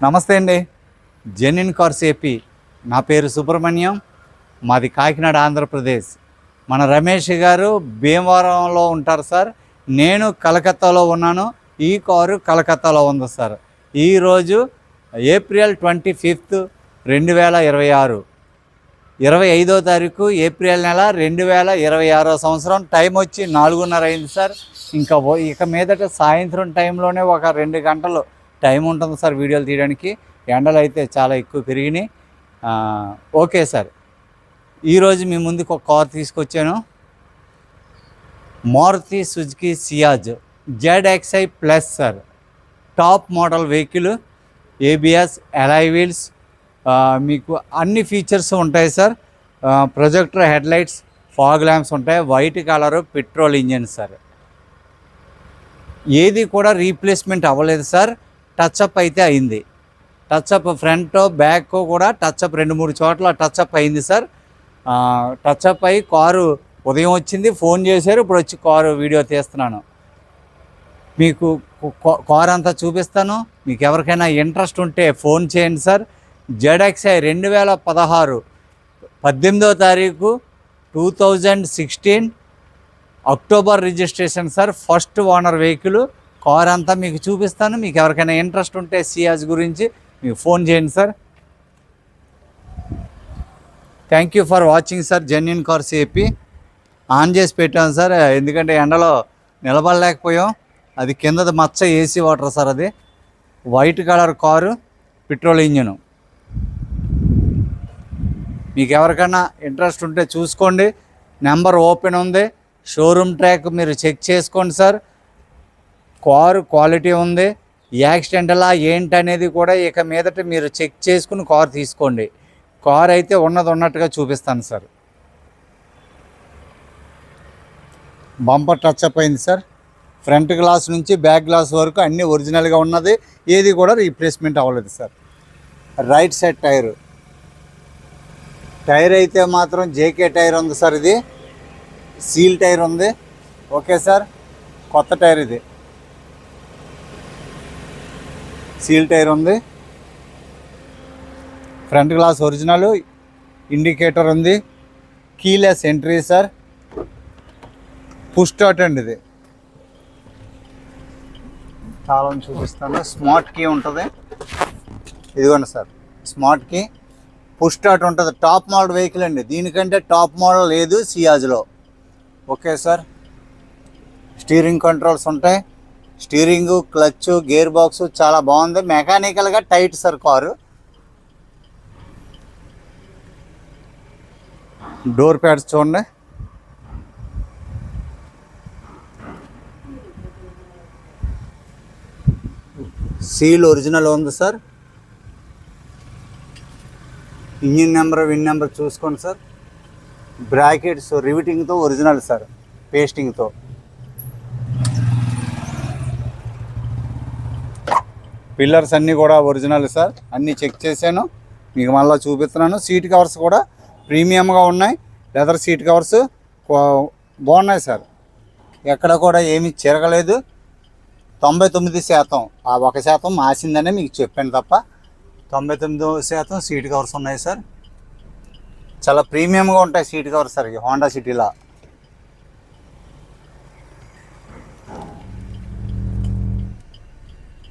నమస్తే అండి. Genuine cars AP. నా పేరు సుబ్రహ్మణ్యం. మాది కాకినాడ, ఆంధ్రప్రదేశ్. మన రమేష్ గారు భీమవరంలో ఉంటారు సార్. నేను కలకత్తాలో ఉన్నాను. ఈ కారు కలకత్తాలో ఉంది సార్. ఈరోజు ఏప్రిల్ 25, 2026, 25వ తారీఖు ఏప్రిల్ నెల 2026 సంవత్సరం. టైం వచ్చి 4:30 అయింది సార్. ఇక మీదట సాయంత్రం టైంలోనే ఒక 2 గంటలు టైం ఉంటుంది సార్ వీడియోలు తీయడానికి. ఎండలు అయితే చాలా ఎక్కువ పెరిగినాయి. ఓకే సార్, ఈరోజు మీ ముందుకు ఒక కార్ తీసుకొచ్చాను. Maruti Suzuki Ciaz ZXi plus sir. Top model vehicle. ABS, alloy wheels, మీకు అన్ని ఫీచర్స్ ఉంటాయి sir. Projector headlights, fog lamps ఉంటాయి. White colour, petrol engine sir. ఏది కూడా రీప్లేస్మెంట్ అవ్వలేదు సార్. టచ్అప్ అయితే అయింది. టచ్అప్ ఫ్రంట్ బ్యాక్ కూడా టచ్అప్ 2-3 చోట్ల టచ్అప్ అయింది సార్. టచ్అప్ అయ్యి కారు ఉదయం వచ్చింది, ఫోన్ చేశారు, ఇప్పుడు వచ్చి కారు వీడియో తీస్తున్నాను. మీకు కార్ అంతా చూపిస్తాను. మీకు ఎవరికైనా ఇంట్రెస్ట్ ఉంటే ఫోన్ చేయండి సార్. ZXi 2016, 18వ తారీఖు 2016 October registration sir. First owner vehicle. Car అంతా మీకు చూపిస్తాను. మీకు ఎవరికైనా ఇంట్రెస్ట్ ఉంటే సియాజ్ గురించి మీకు ఫోన్ చేయండి sir. Thank you for watching sir. Genuine cars AP on చేసి పెట్టాను సార్, ఎందుకంటే ఎండలో నిలబడలేకపోయాం. అది కిందది మచ్చ AC వాటర్ సార్. అది white colour car, petrol engine. మీకు ఎవరికైనా ఇంట్రెస్ట్ ఉంటే చూసుకోండి. నెంబర్ ఓపెన్ ఉంది. షోరూమ్ ట్రాక్ మీరు చెక్ చేసుకోండి సార్. కారు క్వాలిటీ ఉంది. యాక్సిడెంటలా ఏంటనేది కూడా ఇక మీదట మీరు చెక్ చేసుకుని కారు తీసుకోండి. కారు అయితే ఉన్నట్టుగా చూపిస్తాను సార్. బంపర్ టచ్అప్ అయింది సార్. ఫ్రంట్ గ్లాస్ నుంచి బ్యాక్ గ్లాస్ వరకు అన్నీ ఒరిజినల్గా ఉన్నది. ఏది కూడా రీప్లేస్మెంట్ అవ్వలేదు సార్. రైట్ సైడ్ టైర్ అయితే మాత్రం JK టైర్ ఉంది సార్. ఇది సీల్ టైర్ ఉంది. ఓకే సార్, కొత్త టైర్ ఇది. సీల్ టైర్ ఉంది. Front glass original. ఇండికేటర్ ఉంది. Keyless entry sir. Push start అండి ఇది. చాలా చూపిస్తాను. స్మార్ట్ కీ ఉంటుంది. ఇదిగోండి sir, smart key. Push start ఉంటుంది. టాప్ మోడల్ వెహికల్ అండి. దీనికంటే టాప్ మోడల్ లేదు సియాజ్లో. Okay sir. స్టీరింగ్ కంట్రోల్స్ ఉంటాయి. స్టీరింగు, క్లచ్, గేర్ బాక్స్ చాలా బాగుంది. మెకానికల్గా tight sir car. Door pads చూడండి. సీల్ ఒరిజినల్ ఉంది sir. Engine number, VIN number చూసుకోండి సార్. బ్రాకెట్స్ రివిటింగ్తో ఒరిజినల్ సార్, పేస్టింగ్తో. పిల్లర్స్ అన్నీ కూడా ఒరిజినల్ సార్. అన్నీ చెక్ చేశాను, మీకు మళ్ళీ చూపిస్తున్నాను. సీట్ కవర్స్ కూడా ప్రీమియంగా ఉన్నాయి. లెదర్ సీట్ కవర్స్ బాగున్నాయి సార్. ఎక్కడ కూడా ఏమీ చిరగలేదు. 99%, ఆ 1% మాసిందనే మీకు చెప్పాను తప్ప 99% సీట్ కవర్స్ ఉన్నాయి సార్. చాలా ప్రీమియంగా ఉంటాయి సీట్ కవర్స్ సార్. హోండా సిటీలో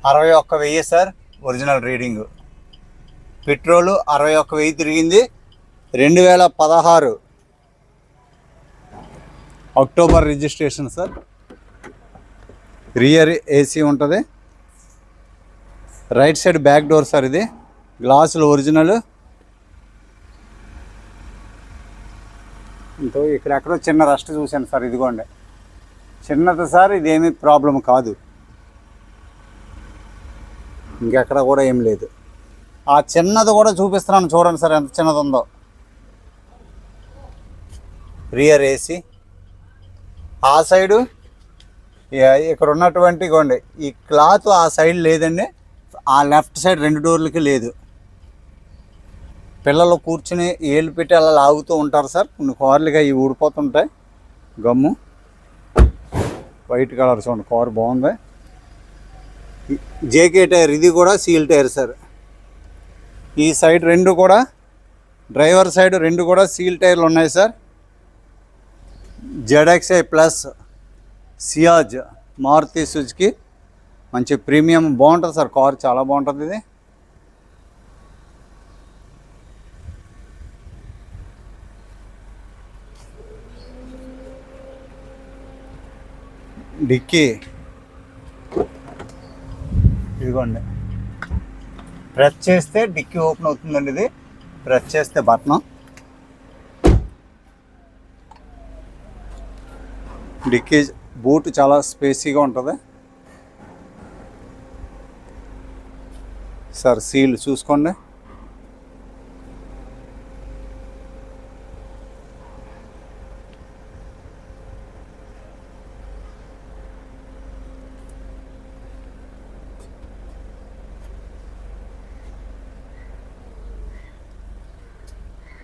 61,000 సార్ ఒరిజినల్ రీడింగ్. పెట్రోలు 61,000 తిరిగింది. 2016 October registration sir. Rear AC ఉంటుంది. Right side back door sir. ఇది గ్లాసులు ఒరిజినల్. ఇక్కడ ఎక్కడో చిన్న రస్ట్ చూశాను సార్. ఇదిగోండి, చిన్నది సార్. ఇదేమీ ప్రాబ్లం కాదు. ఇంకెక్కడ కూడా ఏం లేదు. ఆ చిన్నది కూడా చూపిస్తున్నాను చూడండి సార్, ఎంత చిన్నది ఉందో. Rear AC. ఆ సైడు ఇక్కడ ఉన్నటువంటి ఇగోండి, ఈ క్లాత్ ఆ సైడ్ లేదండి. ఆ లెఫ్ట్ సైడ్ 2 డోర్లకి లేదు. పిల్లలు కూర్చుని ఏళ్ళు పెట్టి అలా లాగుతూ ఉంటారు సార్. కొన్ని కార్లుగా ఇవి ఊడిపోతుంటాయి. గమ్ము వైట్ కలర్ చూడండి, కారు బాగుంది. JK tyre. ఇది కూడా సీల్ టైర్ సార్. ఈ సైడ్ రెండు కూడా, డ్రైవర్ సైడ్ రెండు కూడా సీల్ టైర్లు ఉన్నాయి sir. ZXi plus Ciaz Maruti Suzuki, మంచి ప్రీమియం, బాగుంటుంది సార్ కార్, చాలా బాగుంటుంది ఇది. డిక్కీ ఇదిగోండి, ప్రెస్ చేస్తే డిక్కీ ఓపెన్ అవుతుందండి. ఇది ప్రెస్ చేస్తే బటన్. డిక్కీ బూట్ చాలా స్పేసీగా ఉంటుంది సార్. సీల్ చూసుకోండి.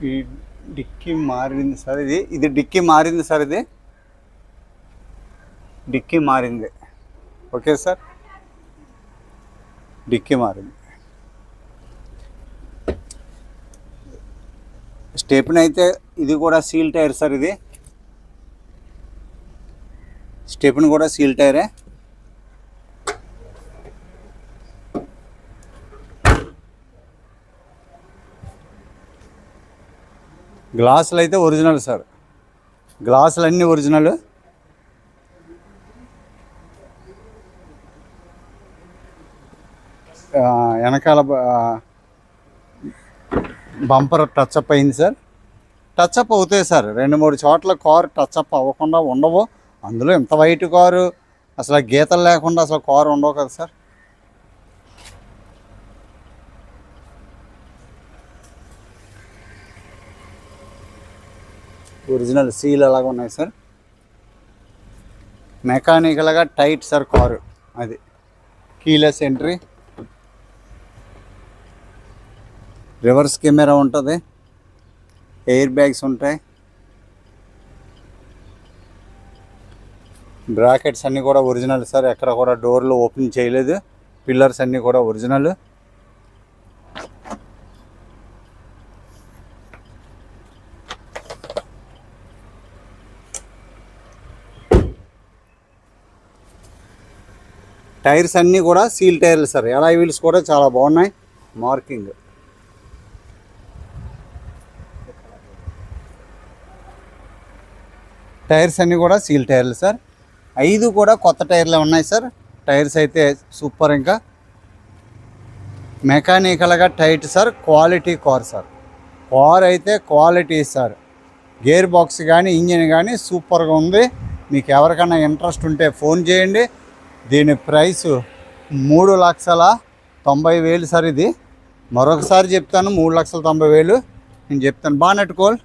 ఈ డిక్కీ మారింది సార్. ఇది డిక్కీ మారింది సార్. ఇది డిక్కీ మారింది. ఓకే సార్, డిక్కీ మారింది. స్టెప్ని అయితే ఇది కూడా సీల్ టైర్ సార్. ఇది స్టెప్ని కూడా సీల్ టైరే. గ్లాసులు అయితే ఒరిజినల్ సార్. గ్లాసులు అన్నీ ఒరిజినల్. వెనకాల బంపర్ టచ్అప్ అయింది సార్. టచ్అప్ అవుతాయి సార్, 2-3 చోట్ల కారు టచ్అప్ అవ్వకుండా ఉండవు. అందులో ఇంత వైట్ కారు, అసలు గీతలు లేకుండా అసలు కారు ఉండవు కదా సార్. ఒరిజినల్ సీల్ అలాగా ఉన్నాయి సార్. మెకానికల్గా టైట్ సార్ కారు. అది కీలెస్ ఎంట్రీ, రివర్స్ కెమెరా ఉంటుంది, ఎయిర్ బ్యాగ్స్ ఉంటాయి, బ్రాకెట్స్ అన్నీ కూడా ఒరిజినల్ సార్. ఎక్కడ కూడా డోర్లు ఓపెన్ చేయలేదు. పిల్లర్స్ అన్నీ కూడా ఒరిజినల్. టైర్స్ అన్నీ కూడా సీల్ టైర్లు సార్. అలాయ్ వీల్స్ కూడా చాలా బాగున్నాయి, మార్కింగ్. టైర్స్ అన్నీ కూడా సీల్ టైర్లు సార్. 5 కూడా కొత్త టైర్లే ఉన్నాయి సార్. టైర్స్ అయితే సూపర్. ఇంకా మెకానికల్గా tight sir. Quality car sir. Car అయితే క్వాలిటీ సార్. గేర్ బాక్స్ కానీ ఇంజిన్ కానీ సూపర్గా ఉంది. మీకు ఎవరికైనా ఇంట్రెస్ట్ ఉంటే ఫోన్ చేయండి. దీని ప్రైస్ 3,90,000 సార్. ఇది మరొకసారి చెప్తాను, 3,90,000 నేను చెప్తాను. బాగా నెట్టుకోవాలి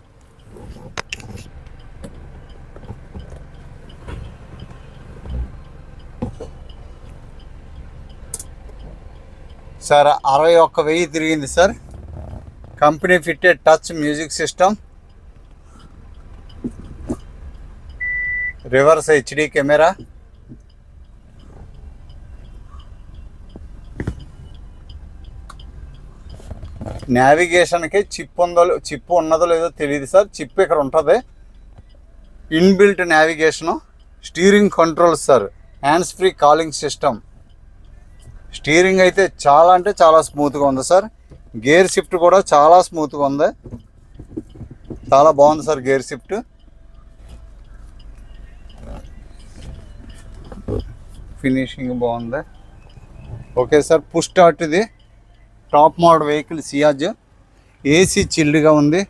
సార్. 61,000 తిరిగింది sir. Company fitted touch music system, reverse HD camera, నావిగేషన్కి చిప్ ఉన్నదో లేదో తెలియదు సార్. చిప్ ఇక్కడ ఉంటుంది. Inbuilt navigation, steering controls sir, hands free calling system. Steering అయితే చాలా అంటే చాలా స్మూత్గా ఉంది సార్. గేర్ షిఫ్ట్ కూడా చాలా స్మూత్గా ఉంది, చాలా బాగుంది సార్ గేర్ షిఫ్ట్. ఫినిషింగ్ బాగుంది. Okay sir. Push start. ఇది top model vehicle Ciaz. AC చిల్డ్గా ఉంది.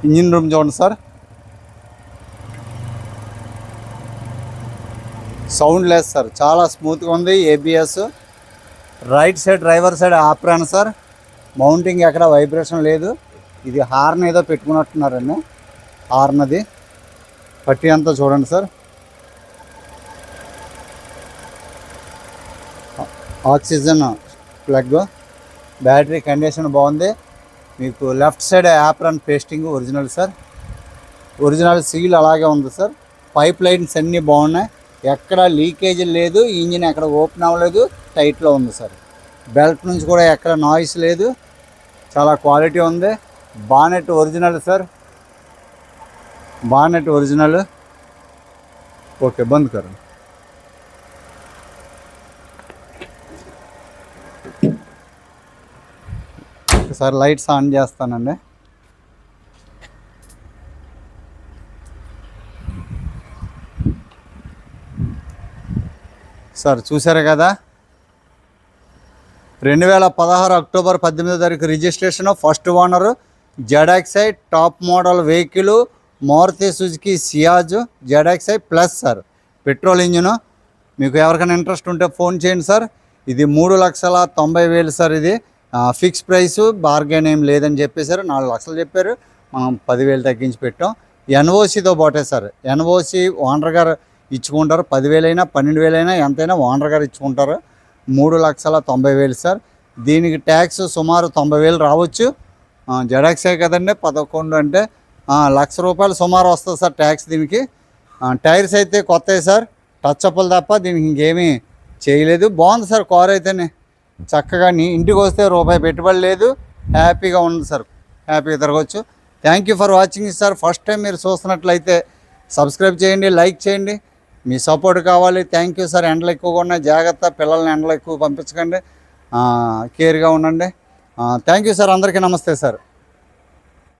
ఇంజిన్ రూమ్ చూడండి సార్. సౌండ్ లేదు సార్, చాలా స్మూత్గా ఉంది. ABS. Right side driver side apron sir. Mounting ఎక్కడ వైబ్రేషన్ లేదు. ఇది హార్న్ ఏదో పెట్టుకున్నట్టున్నారండి. హార్న్ అది పట్టి అంతా చూడండి sir. Oxygen plug, battery condition బాగుంది. మీకు left side apron pasting original sir. Original seal అలాగే ఉంది సార్. పైప్ లైన్స్ అన్నీ బాగున్నాయి, ఎక్కడ లీకేజ్ లేదు, ఇంజిన్ ఎక్కడ ఓపెన్ అవ్వలేదు, టైట్లో ఉంది సార్. బెల్ట్ నుంచి కూడా ఎక్కడ నాయిస్ లేదు, చాలా క్వాలిటీ ఉంది. Bonnet original sir, bonnet original. Okay, బంద్ కరు. ఒకసారి లైట్స్ ఆన్ చేస్తానండి. సార్ చూసారు కదా, 2016 October 18 registration, first owner, ZXI top model vehicle, Maruti Suzuki Ciaz ZXI plus sir, petrol engine. మీకు ఎవరికైనా ఇంట్రెస్ట్ ఉంటే ఫోన్ చేయండి సార్. ఇది 3,90,000 సార్. ఇది ఫిక్స్ ప్రైస్, బార్గెన్ ఏం లేదని చెప్పేశారు. 4 లక్షలు చెప్పారు, మనం 10,000 తగ్గించి పెట్టాం. ఎన్ఓసితో పాటే సార్. ఎన్ఓసి ఓనర్ గారు ఇచ్చుకుంటారు, 10,000 అయినా 12,000 అయినా ఎంతైనా ఓనర్ గారు ఇచ్చుకుంటారు. 3,90,000 సార్. దీనికి ట్యాక్స్ సుమారు 90,000 రావచ్చు. జెడ్ఎక్స్ఐ కదండి, 11 అంటే ₹1,00,000 సుమారు వస్తుంది సార్ ట్యాక్స్ దీనికి. టైర్స్ అయితే కొత్తవి సార్, టచ్ అప్లు తప్ప దీనికి ఇంకేమీ చేయలేదు. బాగుంది సార్ కార్ అయితేనే, చక్కగా ఇంటికి వస్తే రూపాయి పెట్టుబడి లేదు, హ్యాపీగా ఉంది సార్, హ్యాపీగా తిరగవచ్చు. Thank you for watching sir. First time మీరు చూస్తున్నట్లయితే సబ్స్క్రైబ్ చేయండి, లైక్ చేయండి, మీ సపోర్ట్ కావాలి. Thank you sir. ఎండలు ఎక్కువగా ఉన్నాయి, జాగ్రత్త, పిల్లల్ని ఎండలు ఎక్కువ పంపించకండి, కేర్గా ఉండండి. Thank you sir. అందరికీ నమస్తే సార్.